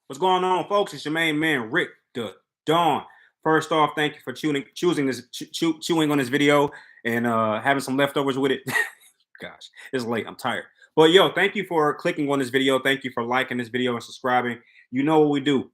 What's going on, folks? It's your main man, Rick the Dawn. First off, thank you for chewing on this video and having some leftovers with it. Gosh, it's late. I'm tired. But yo, thank you for clicking on this video. Thank you for liking this video and subscribing. You know what we do.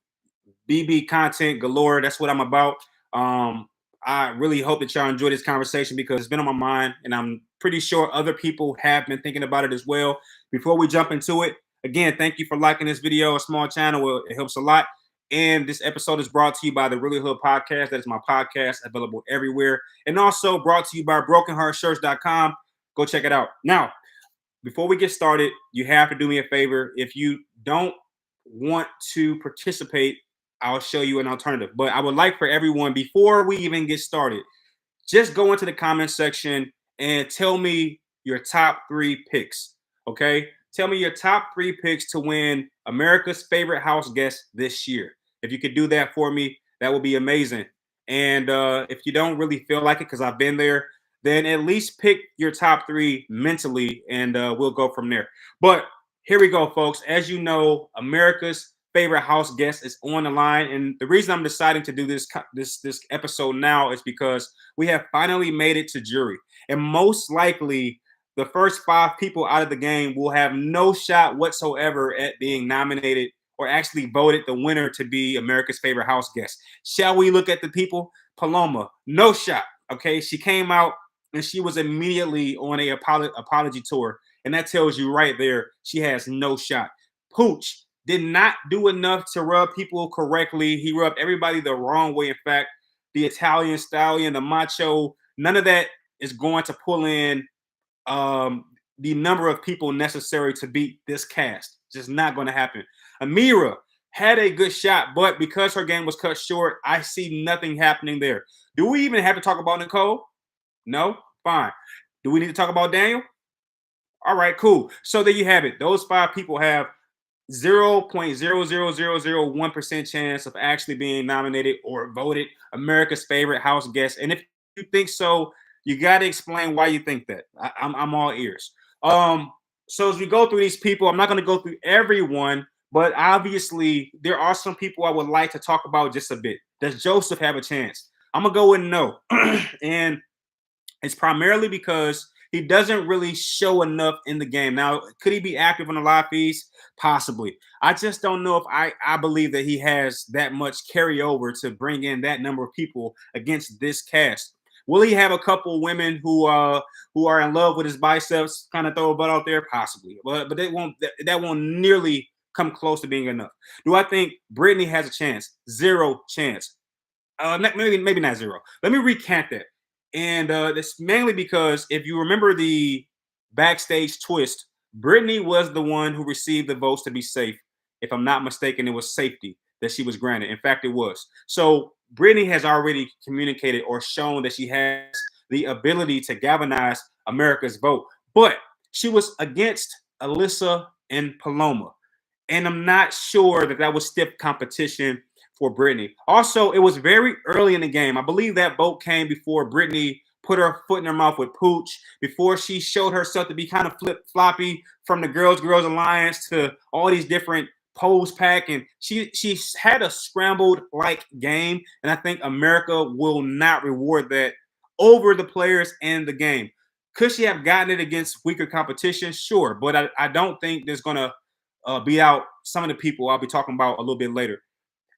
BB content galore. That's what I'm about. Um, I really hope that y'all enjoy this conversation because it's been on my mind, and I'm pretty sure other people have been thinking about it as well. Before we jump into it, again, thank you for liking this video. A small channel, it helps a lot. And this episode is brought to you by the Really Hood Podcast. That is my podcast, available everywhere. And also brought to you by BrokenHeartShirts.com. Go check it out. Now, before we get started, you have to do me a favor. If you don't want to participate, I'll show you an alternative. But I would like for everyone, before we even get started, just go into the comment section and tell me your top 3 picks. Okay? Tell me your top 3 picks to win America's Favorite House Guest this year. If you could do that for me, that would be amazing. And if you don't really feel like it, because I've been there, then at least pick your top 3 mentally, and we'll go from there. But here we go, folks. As you know, America's favorite house guest is on the line, and the reason I'm deciding to do this episode now is because we have finally made it to jury, and most likely the first 5 people out of the game will have no shot whatsoever at being nominated or actually voted the winner to be America's favorite house guest. Shall we look at the people? Paloma, no shot. Okay, she came out and she was immediately on a apology tour, and that tells you right there she has no shot. Pooch did not do enough to rub people correctly. He rubbed everybody the wrong way. In fact, the Italian stallion, the macho, none of that is going to pull in the number of people necessary to beat this cast. Just not going to happen. Amira had a good shot, but because her game was cut short, I see nothing happening there. Do we even have to talk about Nicole? No? Fine. Do we need to talk about Daniel? All right, cool. So there you have it. Those 5 people have 0.00001% chance of actually being nominated or voted America's favorite house guest. And if you think so, you got to explain why you think that. I'm all ears. So as we go through these people, I'm not going to go through everyone, but obviously there are some people I would like to talk about just a bit. Does Joseph have a chance? I'm going to go with no. And it's primarily because he doesn't really show enough in the game. Now, could he be active on the live feeds? Possibly. I just don't know if I believe that he has that much carryover to bring in that number of people against this cast. Will he have a couple women who are in love with his biceps, kind of throw a butt out there? Possibly. But that won't nearly come close to being enough. Do I think Brittany has a chance? 0 chance. Maybe not 0. Let me recant that. And that's mainly because if you remember the backstage twist, Brittany was the one who received the votes to be safe. If I'm not mistaken, it was safety that she was granted. In fact, it was. So Brittany has already communicated or shown that she has the ability to galvanize America's vote. But she was against Alyssa and Paloma. And I'm not sure that was stiff competition for Brittany. Also, it was very early in the game. I believe that vote came before Brittany put her foot in her mouth with Pooch, before she showed herself to be kind of flip-floppy from the Girls Alliance to all these different pose pack. And she had a scrambled-like game, and I think America will not reward that over the players and the game. Could she have gotten it against weaker competition? Sure, but I don't think there's going to beat out some of the people I'll be talking about a little bit later.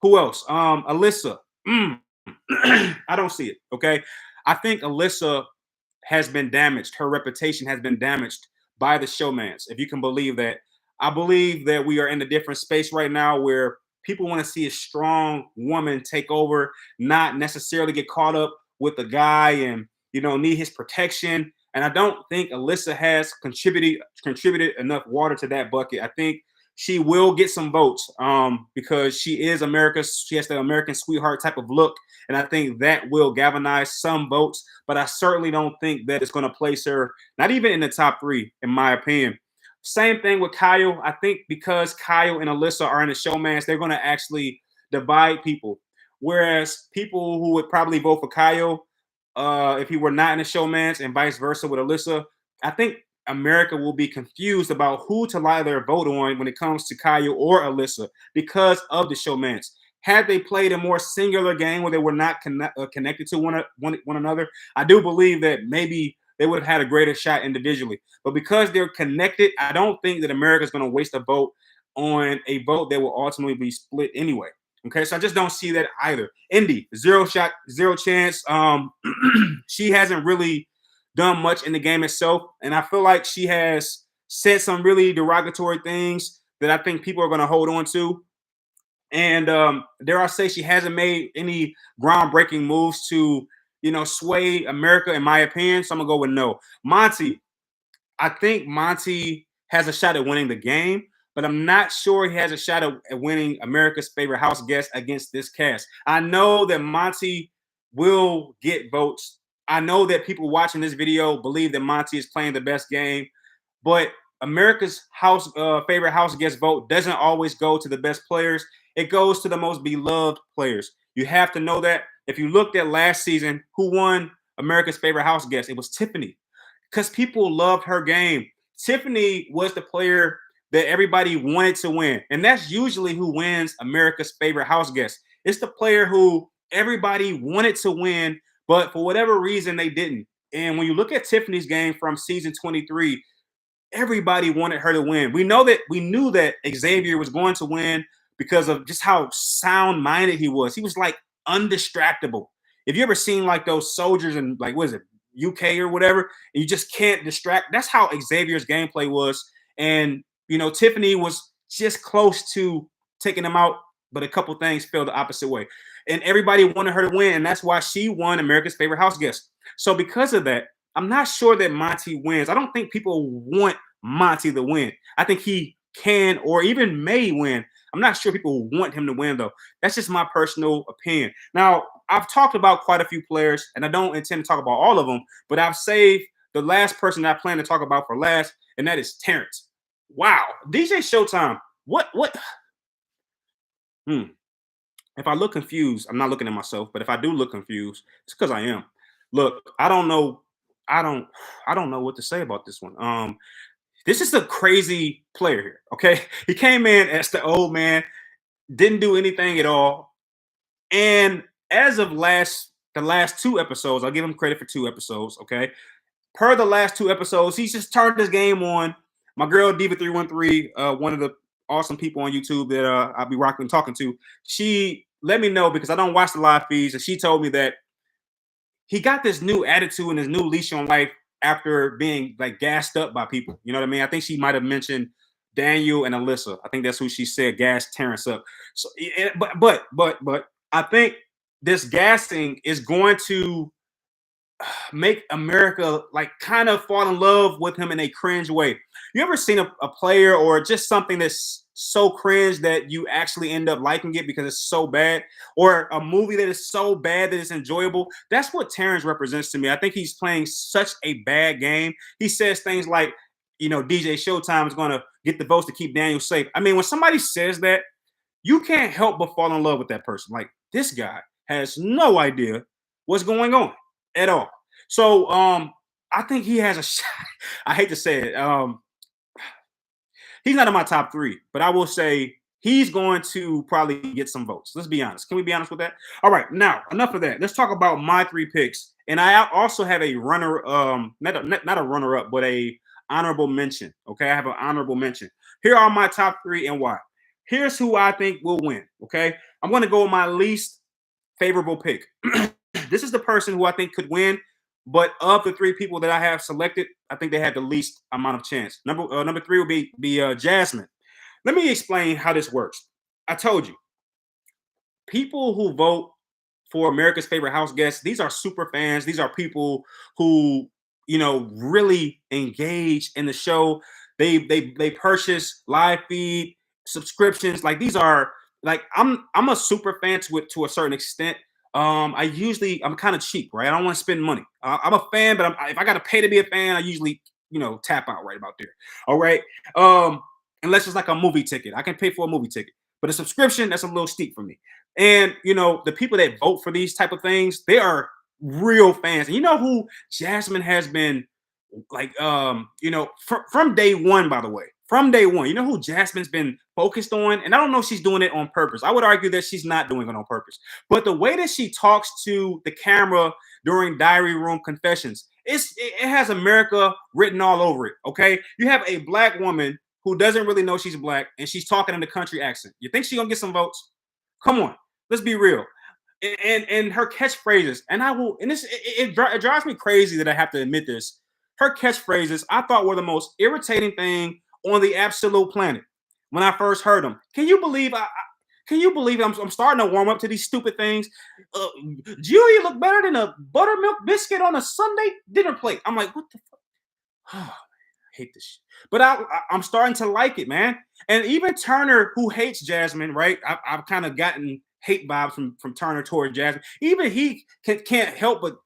Who else? Alyssa. I don't see it. Okay. I think Alyssa has been damaged. Her reputation has been damaged by the showmans, if you can believe that. I believe that we are in a different space right now where people want to see a strong woman take over, not necessarily get caught up with a guy and, need his protection. And I don't think Alyssa has contributed enough water to that bucket. I think she will get some votes because she has the American sweetheart type of look. And I think that will galvanize some votes, but I certainly don't think that it's going to place her, not even in the top 3, in my opinion. Same thing with Kyle. I think because Kyle and Alyssa are in the showmans, they're going to actually divide people. Whereas people who would probably vote for Kyle if he were not in the showmans and vice versa with Alyssa, I think America will be confused about who to lie their vote on when it comes to Kaya or Alyssa because of the showmance. Had they played a more singular game where they were not connected to one another, I do believe that maybe they would have had a greater shot individually. But because they're connected, I don't think that America's going to waste a vote on a vote that will ultimately be split anyway. Okay, so I just don't see that either. Indy, zero shot, zero chance. She hasn't really done much in the game itself, and I feel like she has said some really derogatory things that I think people are going to hold on to. And dare I say, she hasn't made any groundbreaking moves to, sway America, in my opinion. So I'm gonna go with no. Monty, I think Monty has a shot at winning the game, but I'm not sure he has a shot at winning America's favorite house guest against this cast. I know that Monty will get votes. I know that people watching this video believe that Monty is playing the best game, but America's favorite house guest vote doesn't always go to the best players. It goes to the most beloved players. You have to know that. If you looked at last season, who won America's favorite house guest? It was Tiffany, because people loved her game. Tiffany was the player that everybody wanted to win. And that's usually who wins America's favorite house guest. It's the player who everybody wanted to win, but for whatever reason, they didn't. And when you look at Tiffany's game from season 23, everybody wanted her to win. We knew that Xavier was going to win because of just how sound-minded he was. He was like undistractable. If you ever seen like those soldiers in like, what is it, UK or whatever, and you just can't distract. That's how Xavier's gameplay was. And, Tiffany was just close to taking him out, but a couple things fell the opposite way. And everybody wanted her to win, and that's why she won America's favorite house guest. So because of that, I'm not sure that Monty wins. I don't think people want Monty to win. I think he can or even may win. I'm not sure people want him to win, though. That's just my personal opinion. Now, I've talked about quite a few players, and I don't intend to talk about all of them, but I've saved the last person that I plan to talk about for last, and that is Terrence. Wow. DJ Showtime. What? If I look confused, I'm not looking at myself, but if I do look confused, it's because I am. Look, I don't know. I don't know what to say about this one. This is a crazy player here. Okay. He came in as the old man, didn't do anything at all. And as of the last two episodes, I'll give him credit for 2 episodes. Okay. Per the last 2 episodes, he's just turned his game on. My girl Diva313, one of the awesome people on YouTube that I'll be rocking and talking to, she let me know because I don't watch the live feeds, and she told me that he got this new attitude and his new leash on life after being like gassed up by people. You know what I mean? I think she might have mentioned Daniel and Alyssa. I think that's who she said gassed Terrence up. So, but I think this gassing is going to make America like kind of fall in love with him in a cringe way. You ever seen a player or just something that's so cringe that you actually end up liking it because it's so bad, or a movie that is so bad that it's enjoyable? That's what Terrence represents to me. I think he's playing such a bad game. He says things like, DJ Showtime is going to get the votes to keep Daniel safe. I mean, when somebody says that, you can't help but fall in love with that person. Like, this guy has no idea what's going on at all. So I think he has a shot. I hate to say it. He's not in my top 3, but I will say he's going to probably get some votes. Let's be honest. Can we be honest with that? All right, now enough of that. Let's talk about my 3 picks. And I also have a runner, not a runner-up, but a honorable mention. Okay, I have an honorable mention. Here are my top 3 and why. Here's who I think will win. Okay, I'm going to go with my least favorable pick. This is the person who I think could win, but of the 3 people that I have selected, I think they had the least amount of chance. Number 3 will be Jasmine. Let me explain how this works. I told you, people who vote for America's favorite house guests, these are super fans. These are people who, really engage in the show. They purchase live feed subscriptions. Like, these are like, I'm a super fan to a certain extent. I'm kind of cheap, right? I don't want to spend money. I'm a fan, but if I got to pay to be a fan, I usually, tap out right about there. All right. Unless it's like a movie ticket, I can pay for a movie ticket, but a subscription, that's a little steep for me. And, the people that vote for these type of things, they are real fans. And you know who Jasmine has been like from day one, by the way, from day one, you know who Jasmine's been focused on, and I don't know if she's doing it on purpose. I would argue that she's not doing it on purpose, but the way that she talks to the camera during diary room confessions, it has America written all over it. Okay, you have a black woman who doesn't really know she's black, and she's talking in the country accent. You think she's gonna get some votes? Come on, let's be real. And her catchphrases, and I will, and it drives me crazy that I have to admit this. Her catchphrases I thought were the most irritating thing on the absolute planet when I first heard them. Can you believe can you believe I'm starting to warm up to these stupid things? Julia look better than a buttermilk biscuit on a Sunday dinner plate. I'm like, what the fuck? Hate this shit. But I'm starting to like it, man. And even Turner, who hates Jasmine, right? I've kind of gotten hate vibes from Turner toward Jasmine. Even he can't help but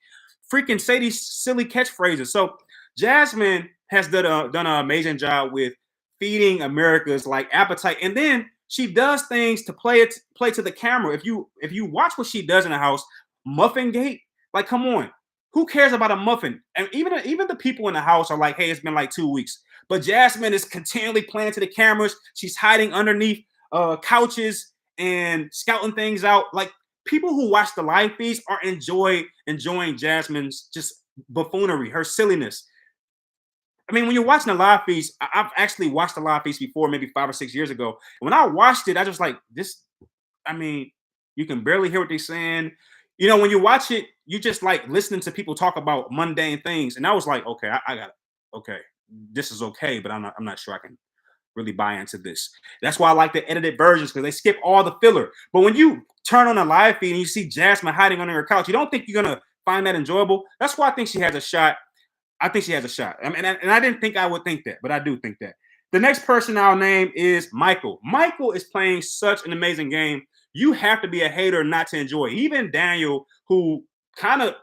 freaking say these silly catchphrases. So Jasmine has done an amazing job with feeding America's like appetite, and then she does things to play to the camera. If you watch what she does in the house, Muffin Gate, like come on, who cares about a muffin? And even the people in the house are like, hey, it's been like 2 weeks. But Jasmine is continually playing to the cameras. She's hiding underneath couches and scouting things out. Like people who watch the live feeds are enjoying Jasmine's just buffoonery, her silliness. I mean, when you're watching the live feeds, I've actually watched the live feeds before, maybe 5 or 6 years ago. When I watched it, I was like, this. I mean, you can barely hear what they're saying. You know, when you watch it, you just like listening to people talk about mundane things. And I was like, okay, I got it. Okay, this is okay, but I'm not sure I can really buy into this. That's why I like the edited versions because they skip all the filler. But when you turn on a live feed and you see Jasmine hiding under her couch, you don't think you're gonna find that enjoyable. That's why I think she has a shot. I think she has a shot. I mean, and I didn't think I would think that, but I do think that. The next person I'll name is Michael. Michael is playing such an amazing game. You have to be a hater not to enjoy it. Even Daniel, who kind of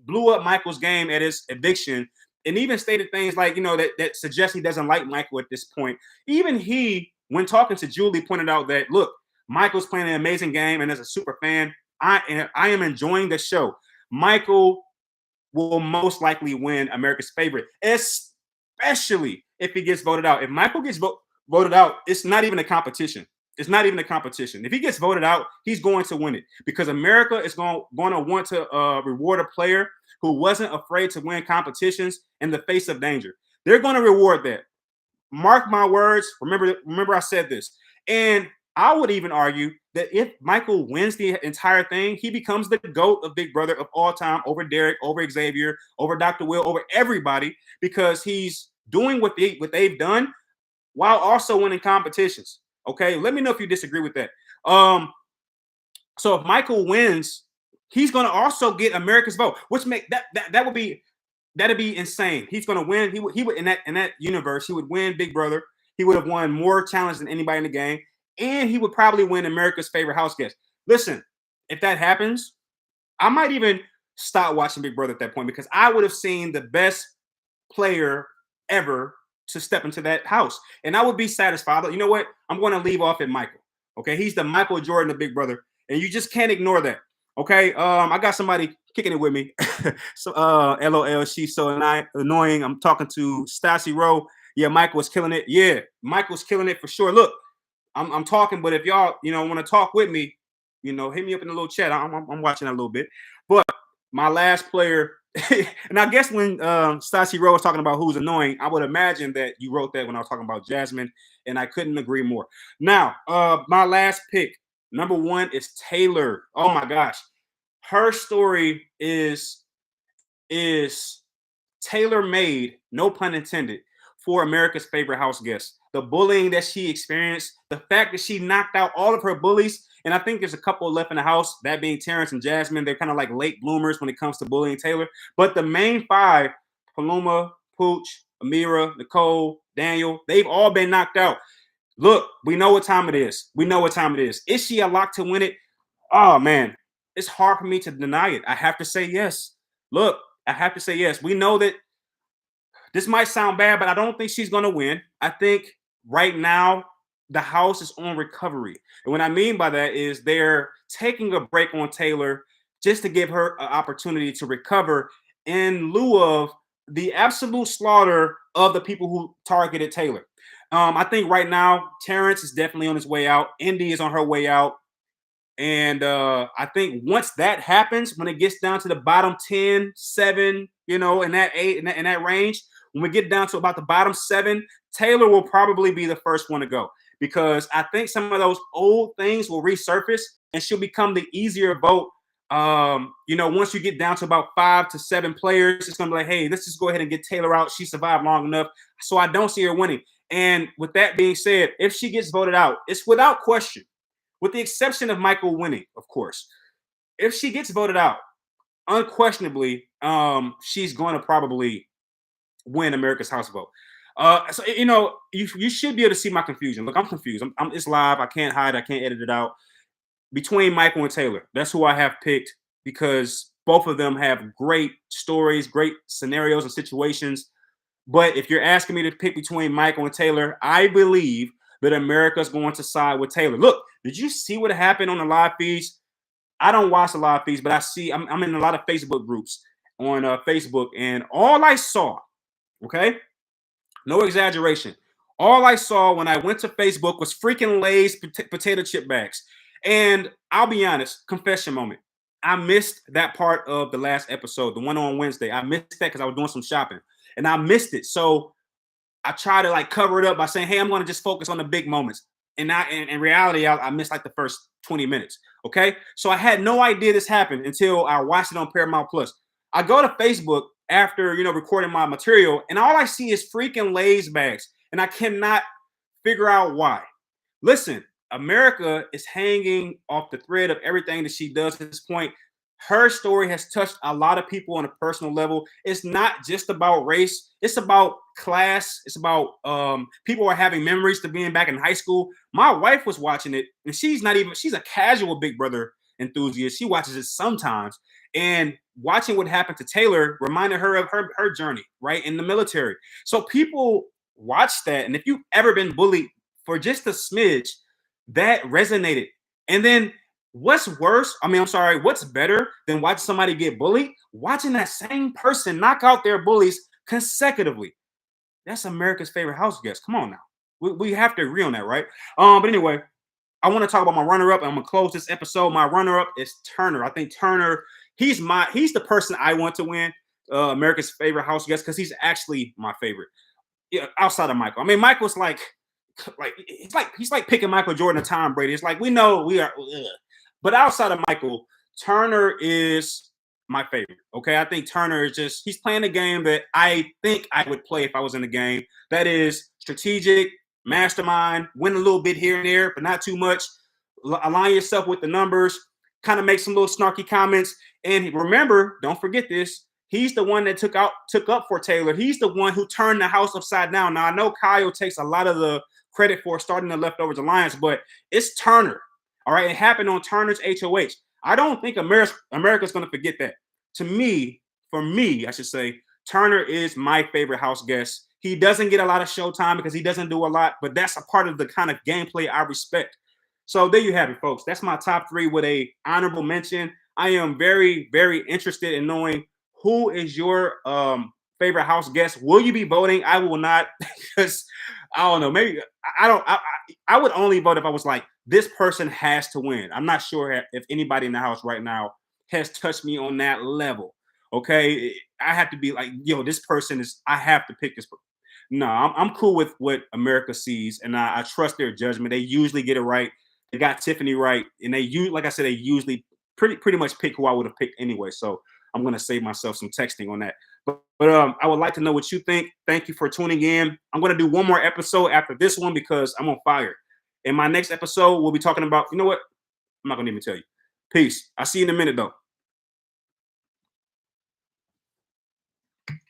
blew up Michael's game at his eviction, and even stated things like, that suggest he doesn't like Michael at this point. Even he, when talking to Julie, pointed out that, look, Michael's playing an amazing game, and as a super fan, I am enjoying the show. Michael will most likely win America's favorite, especially if he gets voted out. If Michael gets voted out, it's not even a competition. It's not even a competition. If he gets voted out, he's going to win it because America is going to want to reward a player who wasn't afraid to win competitions in the face of danger. They're going to reward that. Mark my words. Remember I said this. And I would even argue that if Michael wins the entire thing, he becomes the GOAT of Big Brother of all time over Derek, over Xavier, over Dr. Will, over everybody, because he's doing what they've done while also winning competitions. Okay, let me know if you disagree with that. So if Michael wins, he's going to also get America's vote, which that'd be insane. He's going to win. He would in that universe, he would win Big Brother. He would have won more challenges than anybody in the game. And he would probably win America's favorite house guest. Listen, if that happens, I might even stop watching Big Brother at that point because I would have seen the best player ever to step into that house. And I would be satisfied. You know what? I'm going to leave off at Michael. Okay. He's the Michael Jordan of Big Brother. And you just can't ignore that. Okay. I got somebody kicking it with me. So LOL, she's so annoying. I'm talking to Stassi Rowe. Yeah, Michael was killing it. Yeah, Michael's killing it for sure. Look. I'm talking, but if y'all, want to talk with me, hit me up in the little chat. I'm watching that a little bit. But my last player, and I guess when Stassi Rowe was talking about who's annoying, I would imagine that you wrote that when I was talking about Jasmine, and I couldn't agree more. Now, my last pick, number one, is Taylor. Oh my gosh, her story is tailor-made, no pun intended, for America's favorite house guest. The bullying that she experienced, the fact that she knocked out all of her bullies, and I think there's a couple left in the house, that being Terrence and Jasmine. They're kind of like late bloomers when it comes to bullying Taylor. But the main five, Paloma, Pooch, Amira, Nicole, Daniel, they've all been knocked out. Look, we know what time it is. Is she a lock to win it? Oh, man, it's hard for me to deny it. I have to say yes. Look, I have to say yes. We know that this might sound bad, but I don't think she's going to win. I think right now the house is on recovery. And what I mean by that is they're taking a break on Taylor just to give her an opportunity to recover in lieu of the absolute slaughter of the people who targeted Taylor. I think right now Terrence is definitely on his way out. Indy is on her way out. And I think once that happens, when it gets down to the bottom 10, 7, in that 8, in that range, when we get down to about the bottom 7, Taylor will probably be the first one to go because I think some of those old things will resurface and she'll become the easier vote. Once you get down to about 5 to 7 players, it's gonna be like, hey, let's just go ahead and get Taylor out. She survived long enough, so I don't see her winning. And with that being said, if she gets voted out, it's without question, with the exception of Michael winning, of course. If she gets voted out, unquestionably, she's going to probably win America's House vote. So you should be able to see my confusion. Look, I'm confused. It's live. I can't hide. I can't edit it out. Between Michael and Taylor, that's who I have picked because both of them have great stories, great scenarios and situations. But if you're asking me to pick between Michael and Taylor, I believe that America's going to side with Taylor. Look, did you see what happened on the live feeds? I don't watch the live feeds, but I see I'm in a lot of Facebook groups on Facebook, and all I saw, okay, no exaggeration, all I saw when I went to Facebook was freaking Lay's potato chip bags. And I'll be honest, confession moment. I missed that part of the last episode, the one on Wednesday. I missed that because I was doing some shopping and I missed it. So I try to like cover it up by saying, hey, I'm going to just focus on the big moments. And in reality, I missed like the first 20 minutes. Okay. So I had no idea this happened until I watched it on Paramount Plus. I go to Facebook after, recording my material, and all I see is freaking Lay's bags. And I cannot figure out why. Listen, America is hanging off the thread of everything that she does at this point. Her story has touched a lot of people on a personal level. It's not just about race. It's about class. It's about people are having memories to being back in high school. My wife was watching it, and she's a casual Big Brother enthusiast. She watches it sometimes. And watching what happened to Taylor reminded her of her journey, right, in the military. So people watch that. And if you've ever been bullied for just a smidge, that resonated. And then what's better than watching somebody get bullied? Watching that same person knock out their bullies consecutively. That's America's favorite house guest. Come on now. We have to agree on that, right? But anyway, I want to talk about my runner-up, and I'm gonna close this episode. My runner-up is Turner. I think Turner, he's the person I want to win America's favorite house guest because he's actually my favorite. Yeah, outside of Michael. I mean, Michael's like he's like picking Michael Jordan or Tom Brady. It's like we know we are, but outside of Michael, Turner is my favorite. Okay, I think Turner is he's playing a game that I think I would play if I was in the game. That is strategic, mastermind, win a little bit here and there, but not too much. Align yourself with the numbers. Kind of make some little snarky comments. And remember, don't forget this. He's the one that took up for Taylor. He's the one who turned the house upside down. Now I know Kyle takes a lot of the credit for starting the Leftovers Alliance, but it's Turner. All right, it happened on Turner's HOH. I don't think America's going to forget that. For me, I should say, Turner is my favorite house guest. He doesn't get a lot of showtime because he doesn't do a lot, but that's a part of the kind of gameplay I respect. So there you have it, folks. That's my top 3 with a honorable mention. I am very, very interested in knowing who is your favorite house guest. Will you be voting? I will not because I don't know. Maybe I would only vote if I was like, this person has to win. I'm not sure if anybody in the house right now has touched me on that level. Okay, I have to be like, this person is. I have to pick this person. No, I'm cool with what America sees, and I trust their judgment. They usually get it right. They got Tiffany right, and like I said, they usually pretty much pick who I would have picked anyway. So I'm gonna save myself some texting on that. But I would like to know what you think. Thank you for tuning in. I'm gonna do one more episode after this one because I'm on fire. In my next episode, we'll be talking about. You know what? I'm not gonna even tell you. Peace. I'll see you in a minute though.